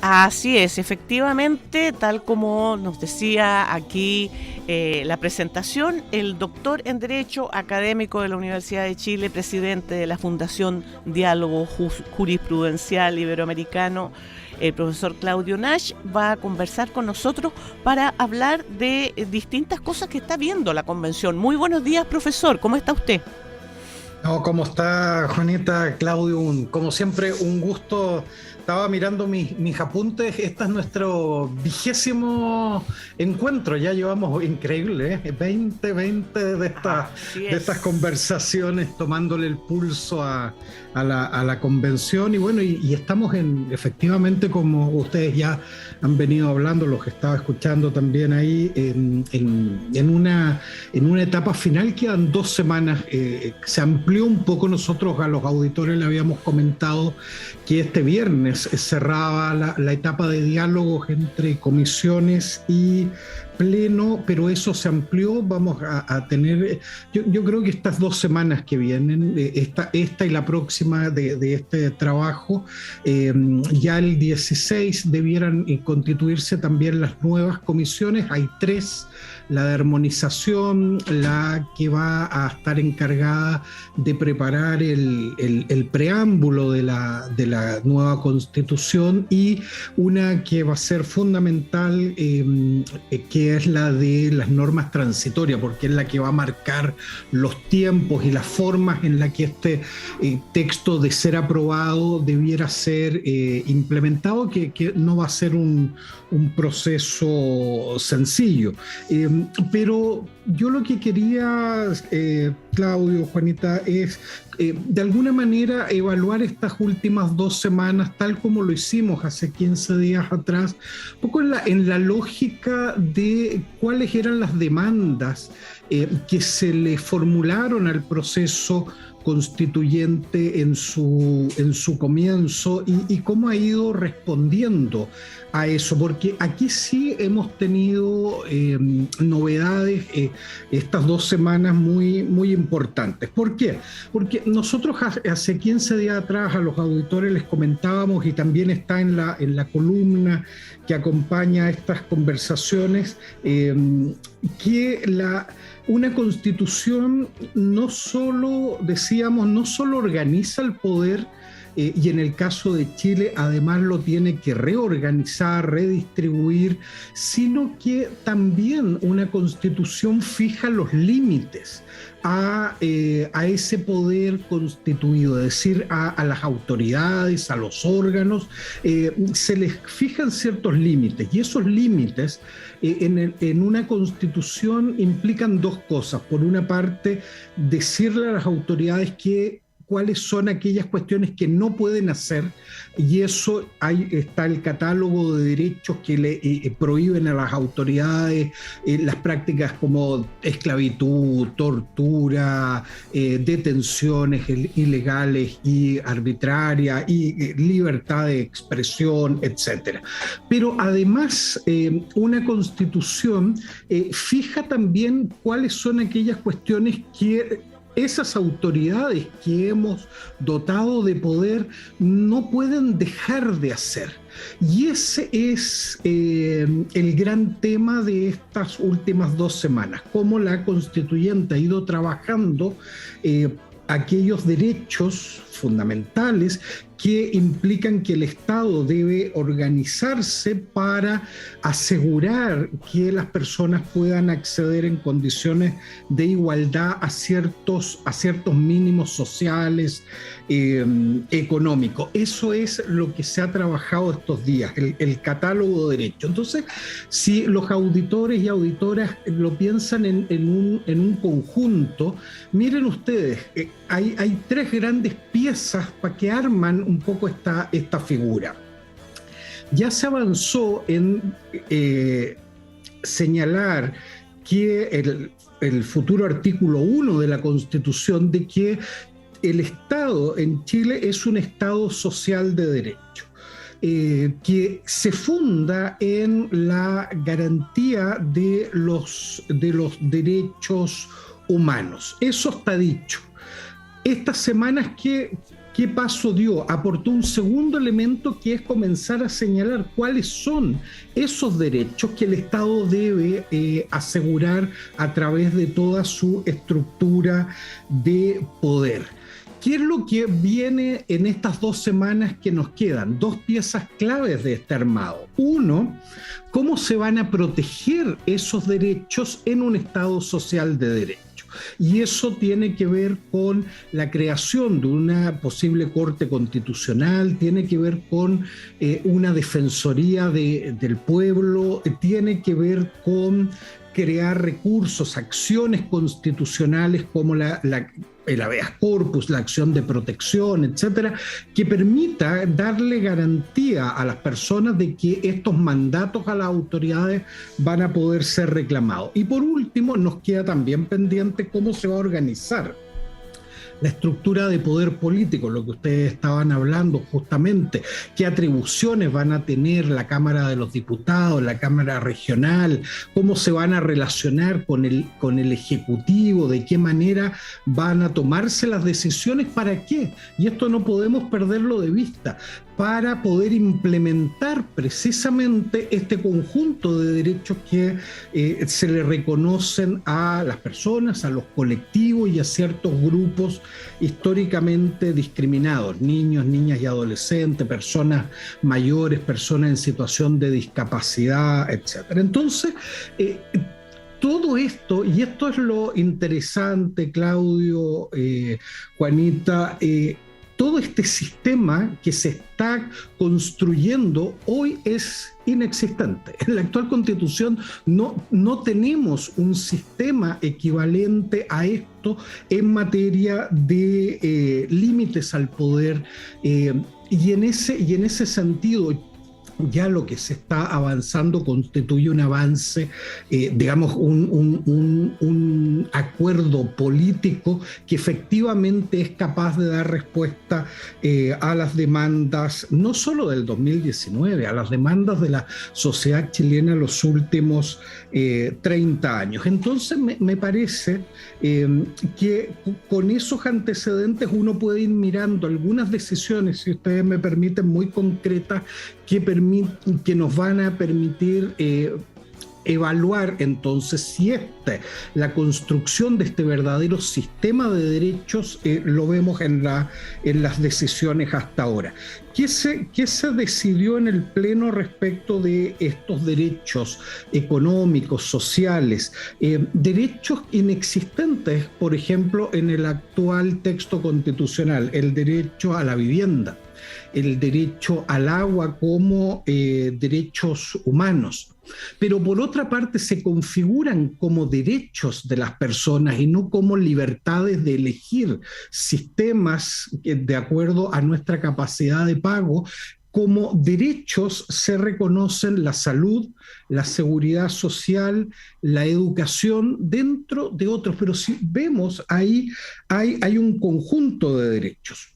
Así es, efectivamente, tal como nos decía aquí la presentación, el doctor en Derecho académico de la Universidad de Chile, presidente de la Fundación Diálogo Jurisprudencial Iberoamericano, el profesor Claudio Nash, va a conversar con nosotros para hablar de distintas cosas que está viendo la convención. Muy buenos días, profesor, ¿cómo está usted? No, ¿cómo está Juanita, Claudio? Como siempre, un gusto. Estaba mirando mis apuntes. Este es nuestro 20º encuentro. Ya llevamos increíble, ¿eh? 20 Así de estas es. conversaciones, tomándole el pulso a la convención. Y bueno, y estamos efectivamente, como ustedes ya han venido hablando, los que estaba escuchando también ahí, en una etapa final. Quedan 2 semanas. Se amplió un poco. Nosotros a los auditores le habíamos comentado que este viernes cerraba la etapa de diálogos entre comisiones y pleno, pero eso se amplió. Vamos a tener, yo creo que estas 2 semanas que vienen, esta y la próxima de este trabajo, ya el 16 debieran constituirse también las nuevas comisiones. Hay 3: la de armonización, la que va a estar encargada de preparar el preámbulo de la nueva constitución, y una que va a ser fundamental, que es la de las normas transitorias, porque es la que va a marcar los tiempos y las formas en la que este texto, de ser aprobado, debiera ser implementado, que no va a ser un proceso sencillo. Pero yo lo que quería, Claudio, Juanita, es de alguna manera evaluar estas últimas 2 semanas, tal como lo hicimos hace 15 días atrás, un poco en la lógica de cuáles eran las demandas que se le formularon al proceso constituyente en su comienzo, y cómo ha ido respondiendo a eso, porque aquí sí hemos tenido novedades estas 2 semanas muy, muy importantes. ¿Por qué? Porque nosotros hace 15 días atrás a los auditores les comentábamos, y también está en la columna que acompaña estas conversaciones, que una constitución no solo, decíamos, no solo organiza el poder, y en el caso de Chile además lo tiene que reorganizar, redistribuir, sino que también una constitución fija los límites a ese poder constituido, es decir, a las autoridades, a los órganos. Se les fijan ciertos límites, y esos límites en una constitución implican 2 cosas. Por una parte, decirle a las autoridades cuáles son aquellas cuestiones que no pueden hacer, y eso está el catálogo de derechos que le prohíben a las autoridades las prácticas como esclavitud, tortura, detenciones ilegales y arbitrarias, y libertad de expresión, etcétera. Pero además, una constitución fija también cuáles son aquellas cuestiones que esas autoridades que hemos dotado de poder no pueden dejar de hacer. Y ese es el gran tema de estas últimas 2 semanas, cómo la constituyente ha ido trabajando aquellos derechos fundamentales que implican que el Estado debe organizarse para asegurar que las personas puedan acceder en condiciones de igualdad a ciertos mínimos sociales, económicos. Eso es lo que se ha trabajado estos días, el catálogo de derechos. Entonces, si los auditores y auditoras lo piensan en un conjunto, miren ustedes, hay 3 grandes piezas para que arman un poco esta figura. Ya se avanzó en señalar que el futuro artículo 1 de la Constitución, de que el Estado en Chile es un Estado social de derecho, que se funda en la garantía de los derechos humanos. Eso está dicho. Estas semanas, ¿qué ¿Qué paso dio? Aportó un segundo elemento, que es comenzar a señalar cuáles son esos derechos que el Estado debe asegurar a través de toda su estructura de poder. ¿Qué es lo que viene en estas 2 semanas que nos quedan? 2 piezas claves de este armado. Uno, cómo se van a proteger esos derechos en un Estado social de derecho. Y eso tiene que ver con la creación de una posible Corte Constitucional, tiene que ver con una Defensoría del Pueblo, tiene que ver con crear recursos, acciones constitucionales como el habeas corpus, la acción de protección, etcétera, que permita darle garantía a las personas de que estos mandatos a las autoridades van a poder ser reclamados. Y por último, nos queda también pendiente cómo se va a organizar la estructura de poder político, lo que ustedes estaban hablando justamente, qué atribuciones van a tener la Cámara de los Diputados, la Cámara Regional, cómo se van a relacionar con el Ejecutivo, de qué manera van a tomarse las decisiones, para qué, y esto no podemos perderlo de vista, para poder implementar precisamente este conjunto de derechos que se le reconocen a las personas, a los colectivos y a ciertos grupos históricamente discriminados, niños, niñas y adolescentes, personas mayores, personas en situación de discapacidad, etc. Entonces, todo esto, y esto es lo interesante, Claudio, Juanita, todo este sistema que se está construyendo hoy es inexistente. En la actual Constitución no tenemos un sistema equivalente a esto en materia de límites al poder, y en ese sentido ya lo que se está avanzando constituye un avance, digamos, un acuerdo político que efectivamente es capaz de dar respuesta a las demandas, no solo del 2019, a las demandas de la sociedad chilena en los últimos 30 años. Entonces me parece que con esos antecedentes uno puede ir mirando algunas decisiones, si ustedes me permiten, muy concretas, que nos van a permitir evaluar entonces si la construcción de este verdadero sistema de derechos lo vemos en las decisiones hasta ahora. ¿Qué se decidió en el Pleno respecto de estos derechos económicos, sociales? Derechos inexistentes, por ejemplo, en el actual texto constitucional, el derecho a la vivienda, el derecho al agua como derechos humanos. Pero por otra parte se configuran como derechos de las personas y no como libertades de elegir sistemas de acuerdo a nuestra capacidad de pago. Como derechos se reconocen la salud, la seguridad social, la educación, dentro de otros. Pero si vemos ahí hay un conjunto de derechos.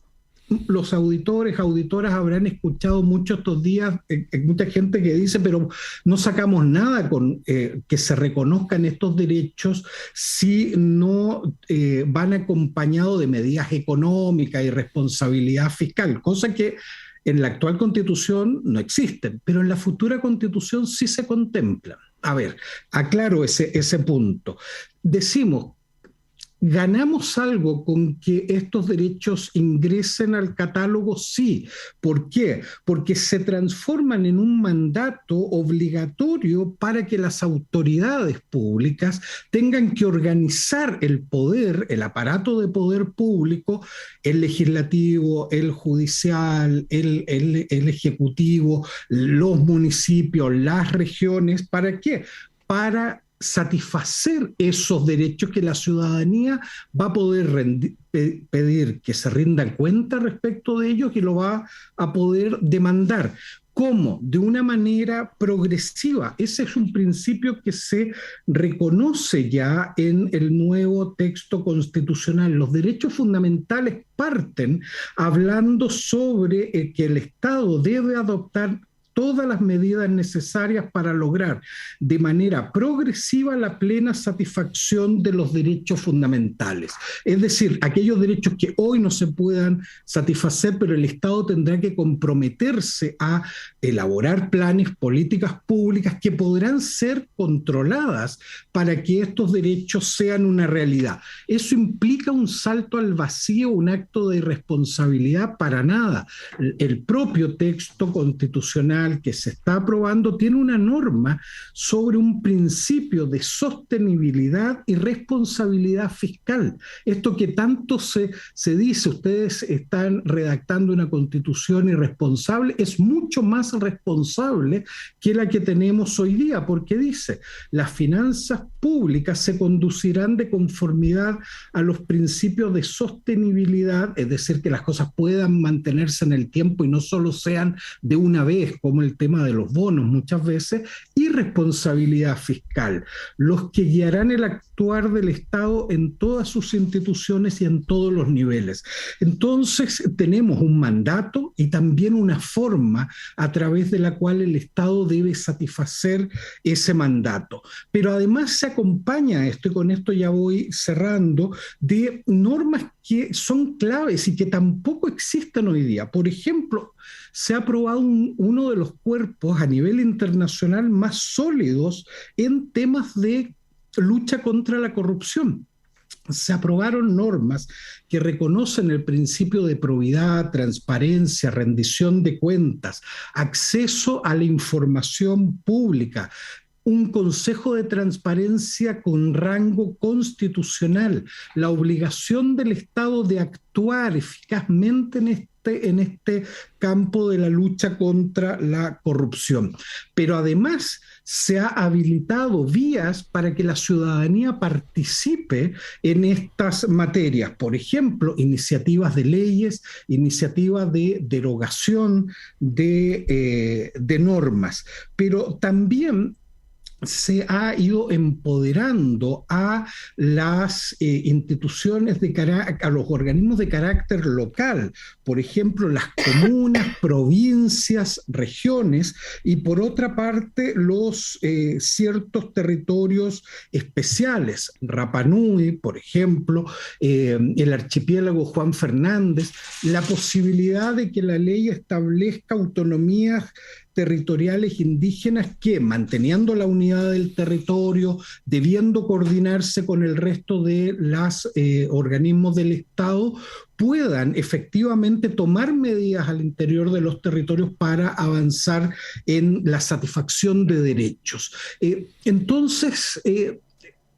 Los auditores, auditoras habrán escuchado mucho estos días, mucha gente que dice, pero no sacamos nada con que se reconozcan estos derechos si no van acompañados de medidas económicas y responsabilidad fiscal, cosa que en la actual Constitución no existen, pero en la futura Constitución sí se contemplan. A ver, aclaro ese punto. Decimos, ¿ganamos algo con que estos derechos ingresen al catálogo? Sí. ¿Por qué? Porque se transforman en un mandato obligatorio para que las autoridades públicas tengan que organizar el poder, el aparato de poder público, el legislativo, el judicial, el ejecutivo, los municipios, las regiones. ¿Para qué? Para satisfacer esos derechos que la ciudadanía va a poder pedir que se rindan cuenta respecto de ellos y lo va a poder demandar. ¿Cómo? De una manera progresiva. Ese es un principio que se reconoce ya en el nuevo texto constitucional. Los derechos fundamentales parten hablando sobre que el Estado debe adoptar todas las medidas necesarias para lograr de manera progresiva la plena satisfacción de los derechos fundamentales. Es decir, aquellos derechos que hoy no se puedan satisfacer, pero el Estado tendrá que comprometerse a elaborar planes, políticas públicas que podrán ser controladas para que estos derechos sean una realidad. Eso implica un salto al vacío, un acto de irresponsabilidad para nada. El propio texto constitucional que se está aprobando tiene una norma sobre un principio de sostenibilidad y responsabilidad fiscal. Esto que tanto se dice, ustedes están redactando una constitución irresponsable, es mucho más responsable que la que tenemos hoy día, porque dice, las finanzas públicas se conducirán de conformidad a los principios de sostenibilidad, es decir, que las cosas puedan mantenerse en el tiempo y no solo sean de una vez, como el tema de los bonos muchas veces, y responsabilidad fiscal, los que guiarán el actuar del Estado en todas sus instituciones y en todos los niveles. Entonces, tenemos un mandato y también una forma a través de la cual el Estado debe satisfacer ese mandato. Pero además se acompaña esto, y con esto ya voy cerrando, de normas que son claves y que tampoco existen hoy día. Por ejemplo, se ha aprobado uno de los cuerpos a nivel internacional más sólidos en temas de lucha contra la corrupción. Se aprobaron normas que reconocen el principio de probidad, transparencia, rendición de cuentas, acceso a la información pública, un consejo de transparencia con rango constitucional, la obligación del Estado de actuar eficazmente en este campo de la lucha contra la corrupción. Pero además se ha habilitado vías para que la ciudadanía participe en estas materias. Por ejemplo, iniciativas de leyes, iniciativas de derogación de normas. Pero también se ha ido empoderando a las instituciones a los organismos de carácter local, por ejemplo, las comunas, provincias, regiones, y por otra parte, los ciertos territorios especiales, Rapa Nui, por ejemplo, el archipiélago Juan Fernández, la posibilidad de que la ley establezca autonomías territoriales indígenas que, manteniendo la unidad del territorio, debiendo coordinarse con el resto de los organismos del Estado, puedan efectivamente tomar medidas al interior de los territorios para avanzar en la satisfacción de derechos. Entonces,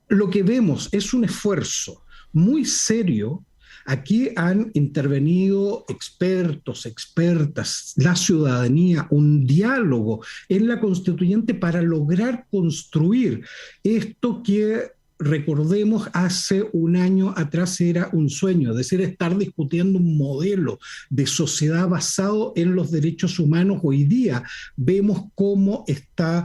lo que vemos es un esfuerzo muy serio. Aquí han intervenido expertos, expertas, la ciudadanía, un diálogo en la constituyente para lograr construir esto que, recordemos, hace un año atrás era un sueño, es decir, estar discutiendo un modelo de sociedad basado en los derechos humanos. Hoy día vemos cómo está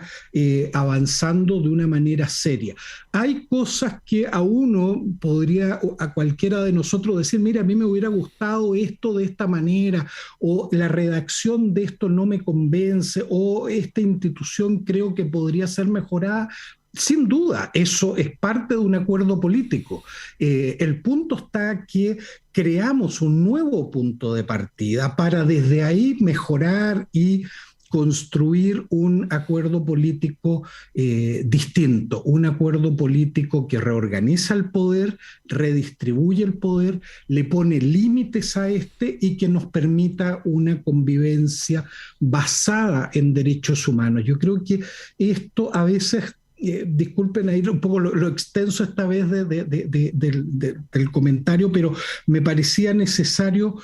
avanzando de una manera seria. Hay cosas que a uno podría, a cualquiera de nosotros decir, mira, a mí me hubiera gustado esto de esta manera, o la redacción de esto no me convence, o esta institución creo que podría ser mejorada. Sin duda, eso es parte de un acuerdo político. El punto está que creamos un nuevo punto de partida para desde ahí mejorar y construir un acuerdo político distinto, un acuerdo político que reorganiza el poder, redistribuye el poder, le pone límites a este y que nos permita una convivencia basada en derechos humanos. Yo creo que esto a veces... disculpen ahí un poco lo extenso esta vez del comentario, pero me parecía necesario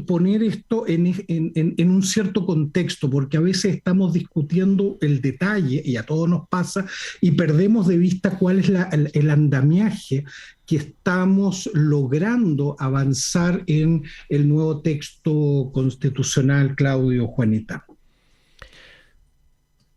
poner esto en un cierto contexto, porque a veces estamos discutiendo el detalle, y a todos nos pasa, y perdemos de vista cuál es el andamiaje que estamos logrando avanzar en el nuevo texto constitucional, Claudio, Juanita.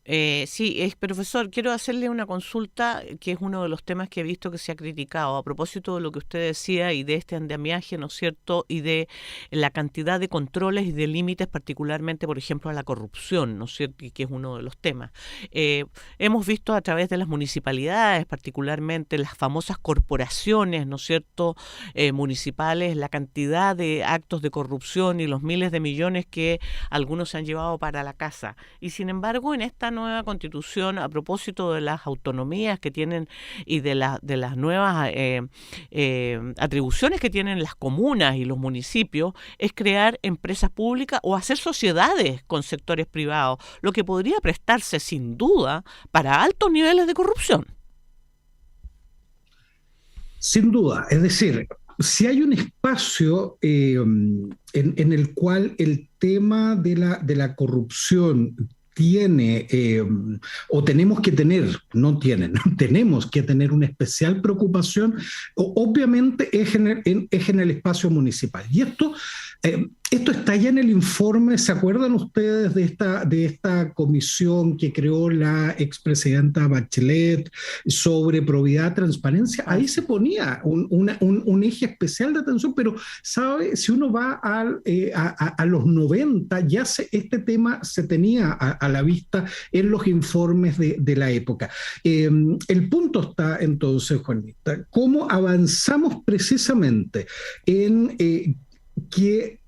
Sí, profesor, quiero hacerle una consulta que es uno de los temas que he visto que se ha criticado a propósito de lo que usted decía y de este andamiaje, ¿no es cierto? Y de la cantidad de controles y de límites, particularmente, por ejemplo, a la corrupción, ¿no es cierto? Y que es uno de los temas. Eh, Hemos visto a través de las municipalidades, particularmente las famosas corporaciones, ¿no es cierto? Municipales, la cantidad de actos de corrupción y los miles de millones que algunos se han llevado para la casa. Y sin embargo, en esta nueva constitución, a propósito de las autonomías que tienen y de las nuevas atribuciones que tienen las comunas y los municipios, es crear empresas públicas o hacer sociedades con sectores privados, lo que podría prestarse sin duda para altos niveles de corrupción. Sin duda, es decir, si hay un espacio en el cual el tema de la corrupción tiene, o tenemos que tener, no tienen, tenemos que tener una especial preocupación, obviamente es en el espacio municipal. Y esto está ya en el informe. ¿Se acuerdan ustedes de esta comisión que creó la expresidenta Bachelet sobre probidad, transparencia? Ahí se ponía un eje especial de atención, pero ¿sabe? Si uno va a los 90, ya este tema se tenía a la vista en los informes de la época. El punto está entonces, Juanita, cómo avanzamos precisamente en que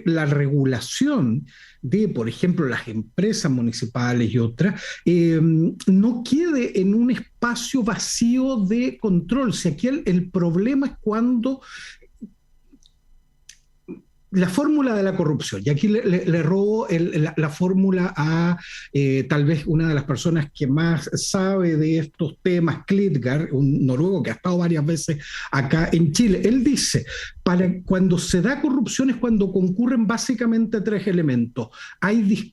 la regulación de, por ejemplo, las empresas municipales y otras, no quede en un espacio vacío de control. Si aquí el problema es cuando la fórmula de la corrupción, y aquí le robo la fórmula a tal vez una de las personas que más sabe de estos temas, Klitgar, un noruego que ha estado varias veces acá en Chile. Él dice, cuando se da corrupción es cuando concurren básicamente tres elementos. Hay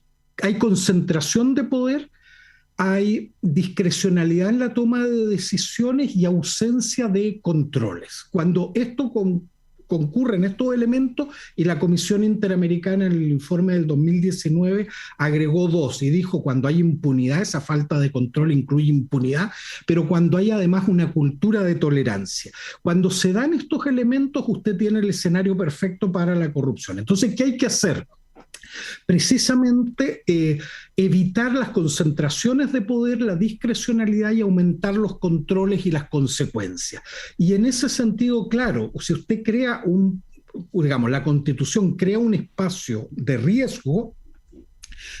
concentración de poder, hay discrecionalidad en la toma de decisiones y ausencia de controles. Cuando esto concurren estos elementos, y la Comisión Interamericana en el informe del 2019 agregó dos y dijo: cuando hay impunidad, esa falta de control incluye impunidad, pero cuando hay además una cultura de tolerancia. Cuando se dan estos elementos, usted tiene el escenario perfecto para la corrupción. Entonces, ¿qué hay que hacer? Precisamente evitar las concentraciones de poder, la discrecionalidad, y aumentar los controles y las consecuencias. Y en ese sentido, claro, si usted crea digamos, la Constitución crea un espacio de riesgo,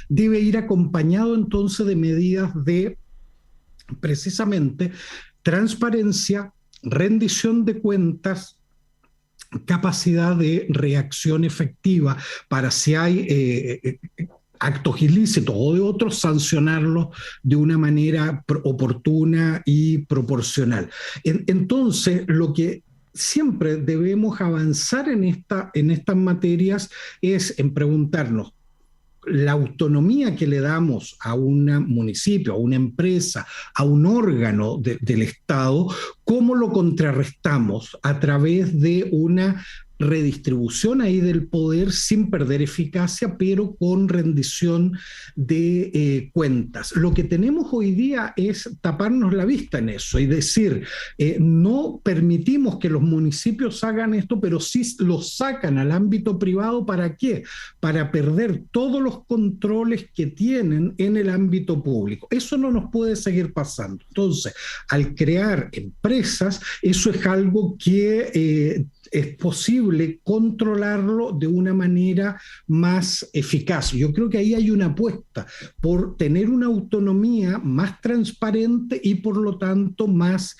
debe ir acompañado entonces de medidas de, precisamente, transparencia, rendición de cuentas, capacidad de reacción efectiva para, si hay actos ilícitos o de otros, sancionarlos de una manera oportuna y proporcional. Entonces, lo que siempre debemos avanzar en estas materias es en preguntarnos: la autonomía que le damos a un municipio, a una empresa, a un órgano del Estado, ¿cómo lo contrarrestamos a través de una redistribución ahí del poder sin perder eficacia, pero con rendición de cuentas? Lo que tenemos hoy día es taparnos la vista en eso y decir, no permitimos que los municipios hagan esto, pero sí lo sacan al ámbito privado. ¿Para qué? Para perder todos los controles que tienen en el ámbito público. Eso no nos puede seguir pasando. Entonces, al crear empresas, eso es algo que es posible controlarlo de una manera más eficaz. Yo creo que ahí hay una apuesta por tener una autonomía más transparente y, por lo tanto, más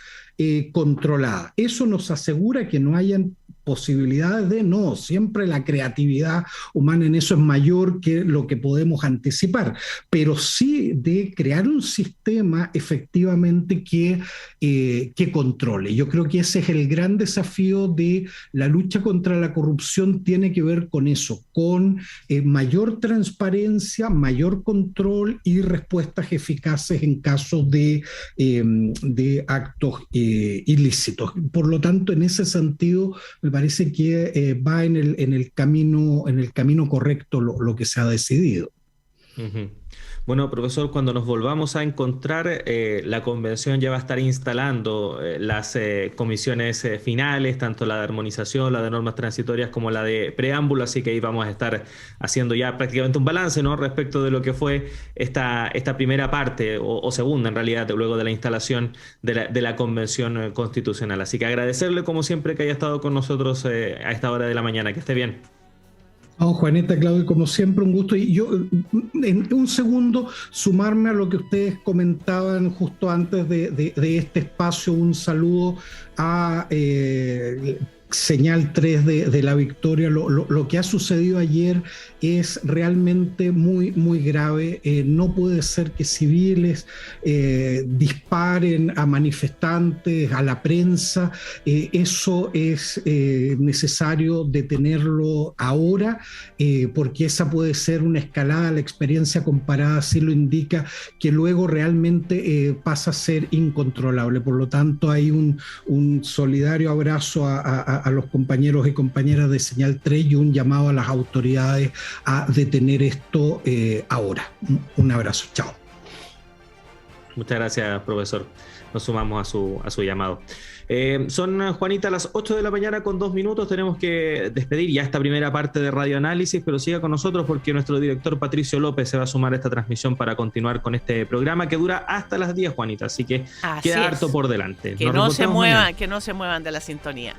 controlada. Eso nos asegura que no hayan posibilidades no, siempre la creatividad humana en eso es mayor que lo que podemos anticipar, pero sí de crear un sistema efectivamente que controle. Yo creo que ese es el gran desafío de la lucha contra la corrupción, tiene que ver con eso, con mayor transparencia, mayor control y respuestas eficaces en casos de actos ilícitos. Por lo tanto, en ese sentido, me parece que va en el camino correcto lo que se ha decidido. Ujú. Bueno, profesor, cuando nos volvamos a encontrar, la convención ya va a estar instalando las comisiones finales, tanto la de armonización, la de normas transitorias como la de preámbulo, así que ahí vamos a estar haciendo ya prácticamente un balance, ¿no? Respecto de lo que fue esta primera parte, o segunda en realidad, luego de la instalación de la convención constitucional. Así que agradecerle como siempre que haya estado con nosotros a esta hora de la mañana. Que esté bien. No, Juanita, Claudio, como siempre, un gusto. Y yo, en un segundo, sumarme a lo que ustedes comentaban justo antes de este espacio, un saludo a Señal 3 de La Victoria. Lo que ha sucedido ayer es realmente muy, muy grave. No puede ser que civiles disparen a manifestantes, a la prensa. Eso es necesario detenerlo ahora, porque esa puede ser una escalada. La experiencia comparada así lo indica, que luego realmente pasa a ser incontrolable. Por lo tanto, hay un solidario abrazo a los compañeros y compañeras de Señal 3 y un llamado a las autoridades a detener esto ahora. Un abrazo, chao. Muchas gracias, profesor. Nos sumamos a su llamado. Son, Juanita, las 8 de la mañana con 2 minutos. Tenemos que despedir ya esta primera parte de Radio Análisis, pero siga con nosotros porque nuestro director Patricio López se va a sumar a esta transmisión para continuar con este programa que dura hasta las 10, Juanita. Así que queda harto por delante. Que no se muevan de la sintonía.